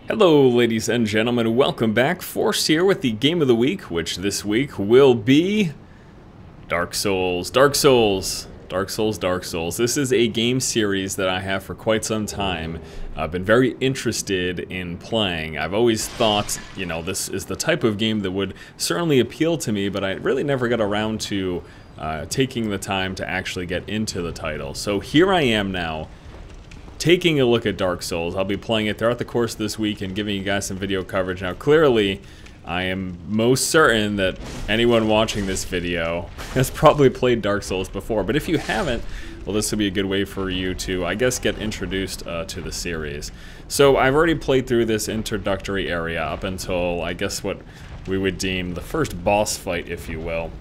Hello ladies and gentlemen, welcome back. Force here with the game of the week, which this week will be Dark Souls. Dark Souls. This is a game series that I have for quite some time. I've been very interested in playing. I've always thought, you know, this is the type of game that would certainly appeal to me, but I really never got around to taking the time to actually get into the title. So here I am now, taking a look at Dark Souls. I'll be playing it throughout the course of this week and giving you guys some video coverage. Now, clearly, I am most certain that anyone watching this video has probably played Dark Souls before, but if you haven't, well, this would be a good way for you to, I guess, get introduced to the series. So I've already played through this introductory area up until, I guess, what we would deem the first boss fight, if you will.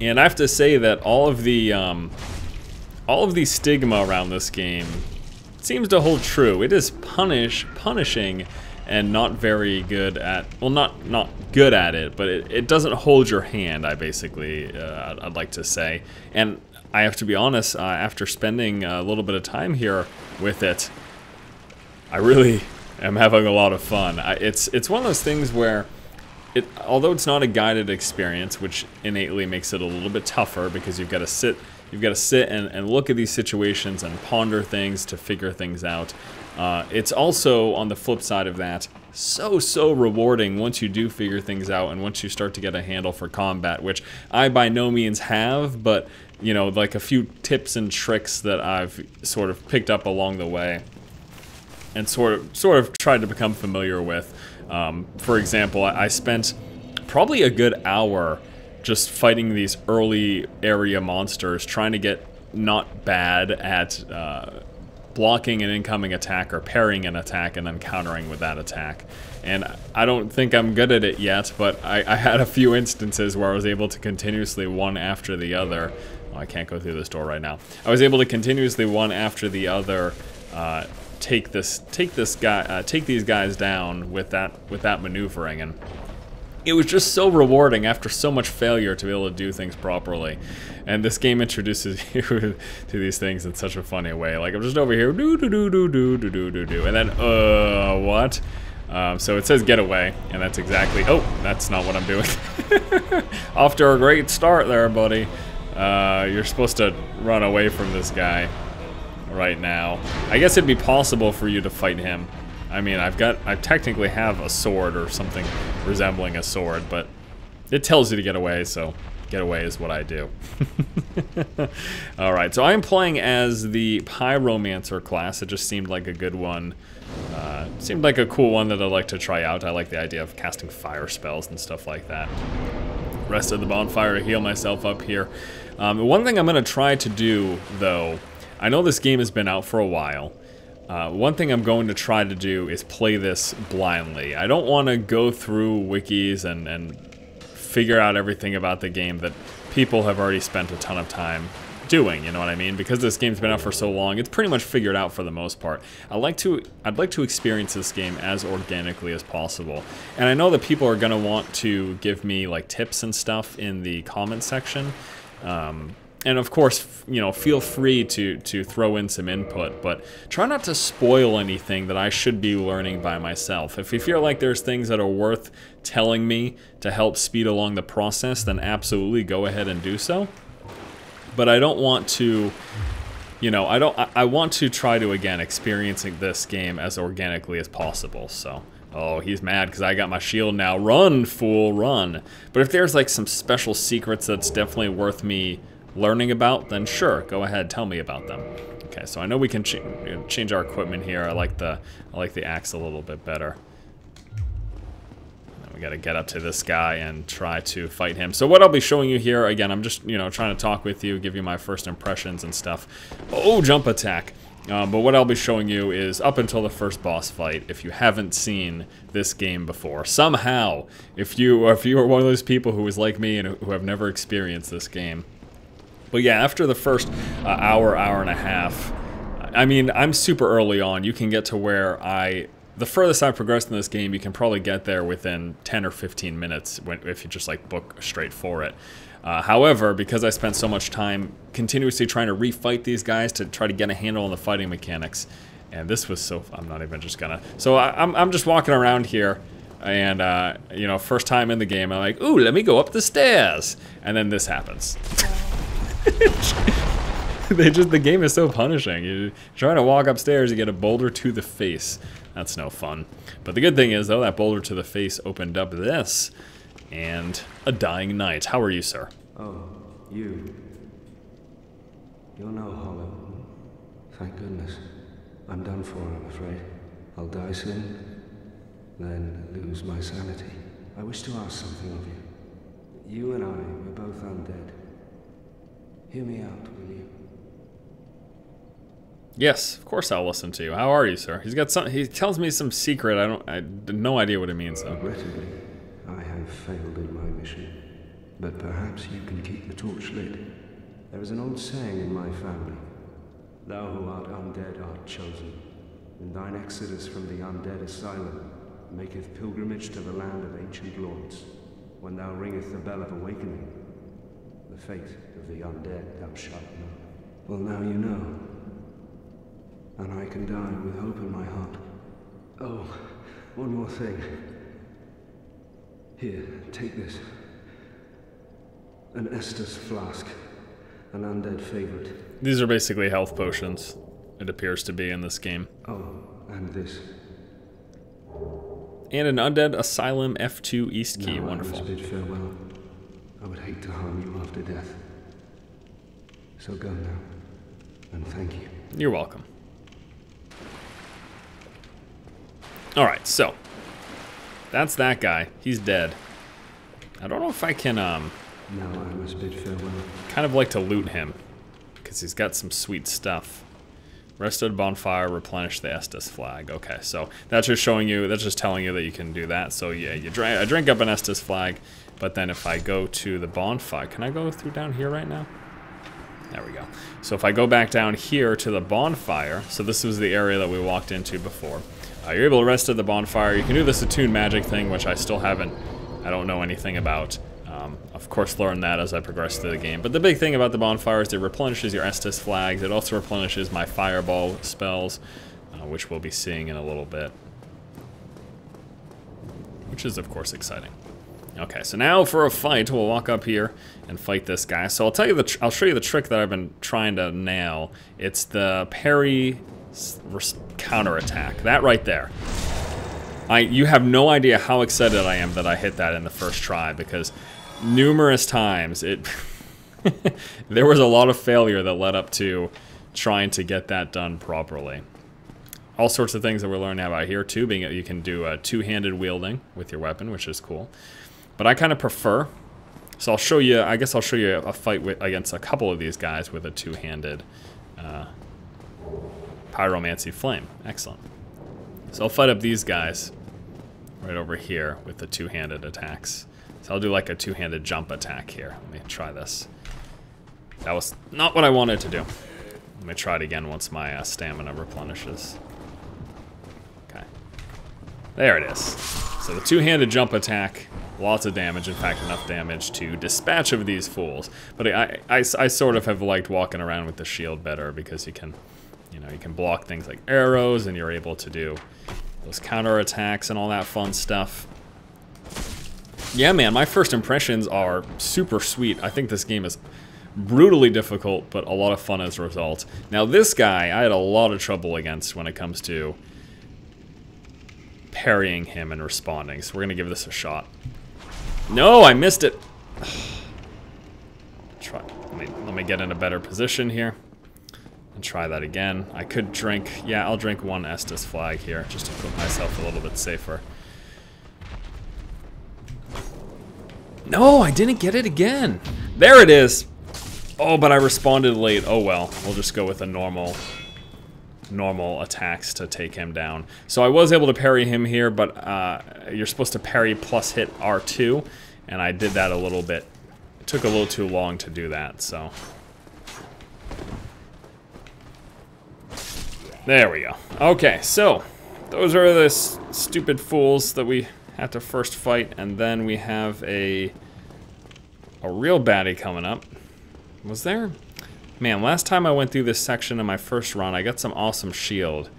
And I have to say that all of the stigma around this game seems to hold true. It is punishing and not very good at, well, not good at it, but it doesn't hold your hand, I'd like to say. And I have to be honest, after spending a little bit of time here with it, I really am having a lot of fun. It's one of those things where, although it's not a guided experience, which innately makes it a little bit tougher because you've got to sit and look at these situations and ponder things to figure things out. It's also, on the flip side of that, so rewarding once you do figure things out and once you start to get a handle for combat, which I by no means have, but, you know, like a few tips and tricks that I've sort of picked up along the way and sort of tried to become familiar with. For example, I spent probably a good hour just fighting these early area monsters, trying to get not bad at blocking an incoming attack or parrying an attack and then countering with that attack. And I don't think I'm good at it yet, but I had a few instances where I was able to continuously one after the other. Oh, I can't go through this door right now. I was able to continuously one after the other take these guys down with that maneuvering, and it was just so rewarding after so much failure to be able to do things properly. And this game introduces you to these things in such a funny way. Like, I'm just over here, do-do-do-do-do-do-do-do-do, and then, what? So it says get away, and that's exactly, oh, that's not what I'm doing. Off to a great start there, buddy. You're supposed to run away from this guy right now. I guess it'd be possible for you to fight him. I mean, I technically have a sword or something resembling a sword, but it tells you to get away, so get away is what I do. Alright, so I'm playing as the Pyromancer class. It just seemed like a good one. Seemed like a cool one that I'd like to try out. I like the idea of casting fire spells and stuff like that. Rest of the bonfire to heal myself up here. One thing I'm going to try to do, though, I know this game has been out for a while. One thing I'm going to try to do is play this blindly. I don't want to go through wikis and figure out everything about the game that people have already spent a ton of time doing, you know what I mean? Because this game's been out for so long, it's pretty much figured out for the most part. I'd like to experience this game as organically as possible. And I know that people are going to want to give me like tips and stuff in the comment section. And of course, you know, feel free to throw in some input, but try not to spoil anything that I should be learning by myself. If you feel like there's things that are worth telling me to help speed along the process, then absolutely go ahead and do so. But I don't want to, you know, I want to try to, again, experiencing this game as organically as possible, so. Oh, he's mad because I got my shield now. Run, fool, run. But if there's like some special secrets that's definitely worth me learning about, then sure, go ahead, tell me about them. Okay, so I know we can change our equipment here. I like the axe a little bit better. And we got to get up to this guy and try to fight him. So what I'll be showing you here, again, I'm just, you know, trying to talk with you, give you my first impressions and stuff. Oh, jump attack. But what I'll be showing you is up until the first boss fight. If you haven't seen this game before, somehow, if you are one of those people who is like me and who have never experienced this game. But yeah, after the first hour and a half, I mean, I'm super early on. You can get to where the furthest I've progressed in this game, you can probably get there within 10 or 15 minutes if you just like book straight for it. However, because I spent so much time continuously trying to refight these guys to try to get a handle on the fighting mechanics, And this was so... I'm not even just gonna... So I'm just walking around here, and, you know, first time in the game, I'm like, ooh, let me go up the stairs. And then this happens. The game is so punishing. You're trying to walk upstairs, you get a boulder to the face. That's no fun. But the good thing is, though, that boulder to the face opened up this. And a dying knight. How are you, sir? Oh, you. You're no hollow. Thank goodness. I'm done for, I'm afraid. I'll die soon, then lose my sanity. I wish to ask something of you. You and I were both undead. Hear me out, will you? Yes, of course I'll listen to you. How are you, sir? He's got some. He tells me some secret. I have no idea what it means, though. Regrettably, I have failed in my mission, but perhaps you can keep the torch lit. There is an old saying in my family: "Thou who art undead art chosen, and thine exodus from the undead asylum maketh pilgrimage to the land of ancient lords. When thou ringeth the bell of awakening, the fate of the undead thou shalt know." Well, now you know. And I can die with hope in my heart. Oh, one more thing. Here, take this. An Estus flask. An undead favorite. These are basically health potions, it appears to be in this game. Oh, and this. And an undead asylum F2 East key. Now wonderful. I must bid farewell. I would hate to harm you after death. So go now. And thank you. You're welcome. Alright, so that's that guy. He's dead. I don't know if I can Now I must bid farewell. kind of like to loot him, because he's got some sweet stuff. Rested bonfire, replenish the Estus flag. Okay, so that's just showing you, that's just telling you that you can do that. So yeah, I drink up an Estus flag, but then if I go to the bonfire, can I go through down here right now? There we go. So if I go back down here to the bonfire, so this was the area that we walked into before. You're able to rest at the bonfire. You can do this attune magic thing, which I still haven't, I don't know anything about. Of course, learn that as I progress through the game. But the big thing about the bonfire is it replenishes your Estus flags. It also replenishes my fireball spells, which we'll be seeing in a little bit. Which is, of course, exciting. Okay, so now for a fight, we'll walk up here and fight this guy. So I'll show you the trick that I've been trying to nail. It's the parry counterattack. That right there. You have no idea how excited I am that I hit that in the first try, because numerous times there was a lot of failure that led up to trying to get that done properly. All sorts of things that we're learning about here too, being you can do a two-handed wielding with your weapon, which is cool. But I kind of prefer, so I'll show you, I guess I'll show you a fight against a couple of these guys with a two-handed pyromancy flame. Excellent. So I'll fight up these guys right over here with the two-handed attacks. So I'll do like a two-handed jump attack here. Let me try this. That was not what I wanted to do. Let me try it again once my stamina replenishes. Okay. There it is. So the two-handed jump attack, lots of damage, in fact enough damage to dispatch of these fools. But I sort of have liked walking around with the shield better, because you can, you know, you can block things like arrows, and you're able to do those counter attacks and all that fun stuff. Yeah, man, my first impressions are super sweet. I think this game is brutally difficult, but a lot of fun as a result. Now this guy, I had a lot of trouble against when it comes to parrying him and responding, so we're gonna give this a shot. No, I missed it. Let me get in a better position here and try that again. I could drink, yeah, I'll drink one Estus flag here just to put myself a little bit safer. No, I didn't get it again. There it is. Oh, but I responded late. Oh well, we'll just go with a normal attacks to take him down. So I was able to parry him here, but you're supposed to parry plus hit R2, and I did that a little bit. It took a little too long to do that, so. There we go. Okay, so those are the stupid fools that we have to first fight, and then we have a real baddie coming up. Was there? Man, last time I went through this section in my first run, I got some awesome shield.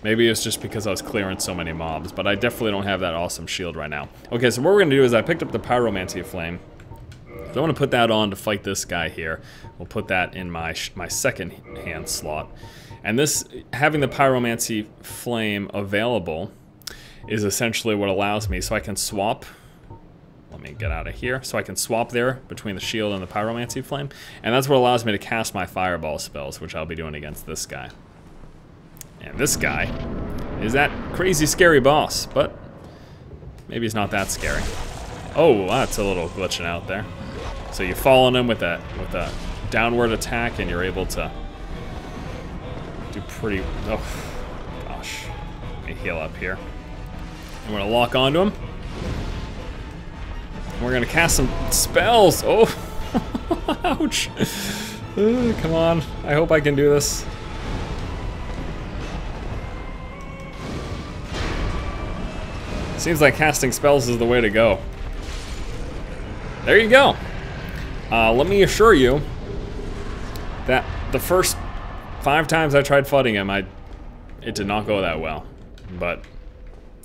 Maybe it's just because I was clearing so many mobs, but I definitely don't have that awesome shield right now. Okay, so what we're gonna do is I picked up the Pyromancy Flame. So I want to put that on to fight this guy here. We'll put that in my second hand slot. And this, having the Pyromancy Flame available, is essentially what allows me, so I can swap. Let me get out of here. So I can swap there between the shield and the Pyromancy Flame. And that's what allows me to cast my Fireball spells, which I'll be doing against this guy. And this guy is that crazy scary boss, but maybe he's not that scary. Oh, that's a little glitching out there. So you fall on him with a downward attack, and you're able to do pretty. Oh gosh, let me heal up here. I'm gonna lock onto him. And we're gonna cast some spells. Oh, ouch! Come on, I hope I can do this. Seems like casting spells is the way to go. There you go. Let me assure you that the first 5 times I tried fighting him, it did not go that well. But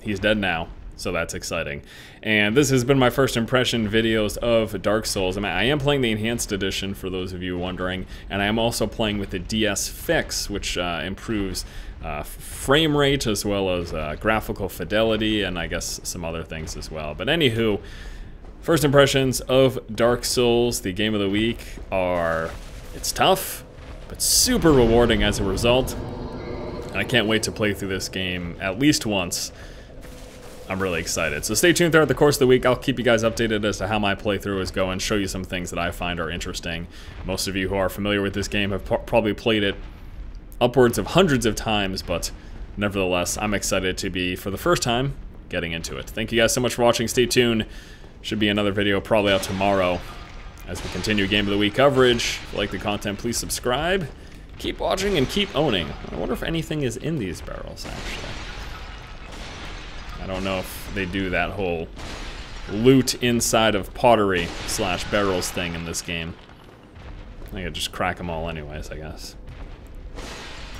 he's dead now, so that's exciting. And this has been my first impression videos of Dark Souls. I am playing the Enhanced Edition, for those of you wondering, and I am also playing with the DS Fix, which improves frame rate as well as graphical fidelity, and I guess some other things as well. But anywho, first impressions of Dark Souls, the game of the week, are, it's tough, but super rewarding as a result. And I can't wait to play through this game at least once. I'm really excited. So stay tuned throughout the course of the week. I'll keep you guys updated as to how my playthrough is going, show you some things that I find are interesting. Most of you who are familiar with this game have probably played it upwards of hundreds of times, but nevertheless, I'm excited to be, for the first time, getting into it. Thank you guys so much for watching. Stay tuned. Should be another video probably out tomorrow as we continue Game of the Week coverage. If you like the content, please subscribe. Keep watching and keep owning. I wonder if anything is in these barrels, actually. I don't know if they do that whole loot inside of pottery / barrels thing in this game. I could just crack them all anyways, I guess.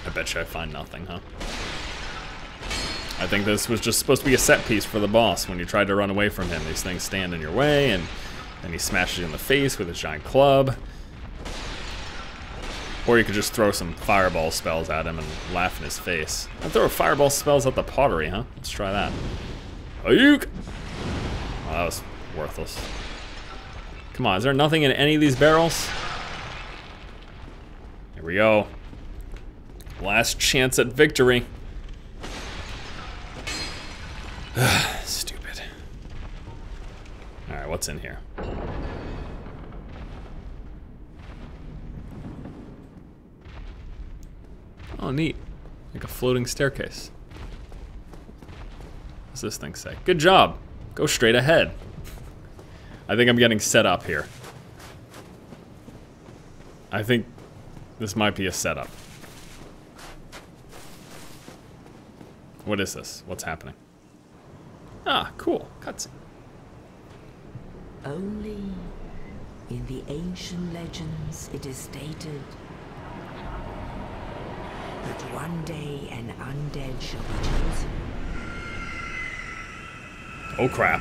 I bet you I find nothing, huh? I think this was just supposed to be a set piece for the boss. When you tried to run away from him, these things stand in your way, and then he smashes you in the face with his giant club. Or you could just throw some fireball spells at him and laugh in his face. I'd throw fireball spells at the pottery, huh? Let's try that. Ayuk! Oh, that was worthless. Come on, is there nothing in any of these barrels? Here we go. Last chance at victory. Stupid. Alright, what's in here? Oh, neat. Like a floating staircase. What's this thing say? Good job. Go straight ahead. I think I'm getting set up here. I think this might be a setup. What is this? What's happening? Ah, cool. Cutscene. Only in the ancient legends it is stated that one day an undead shall be chosen. Oh crap.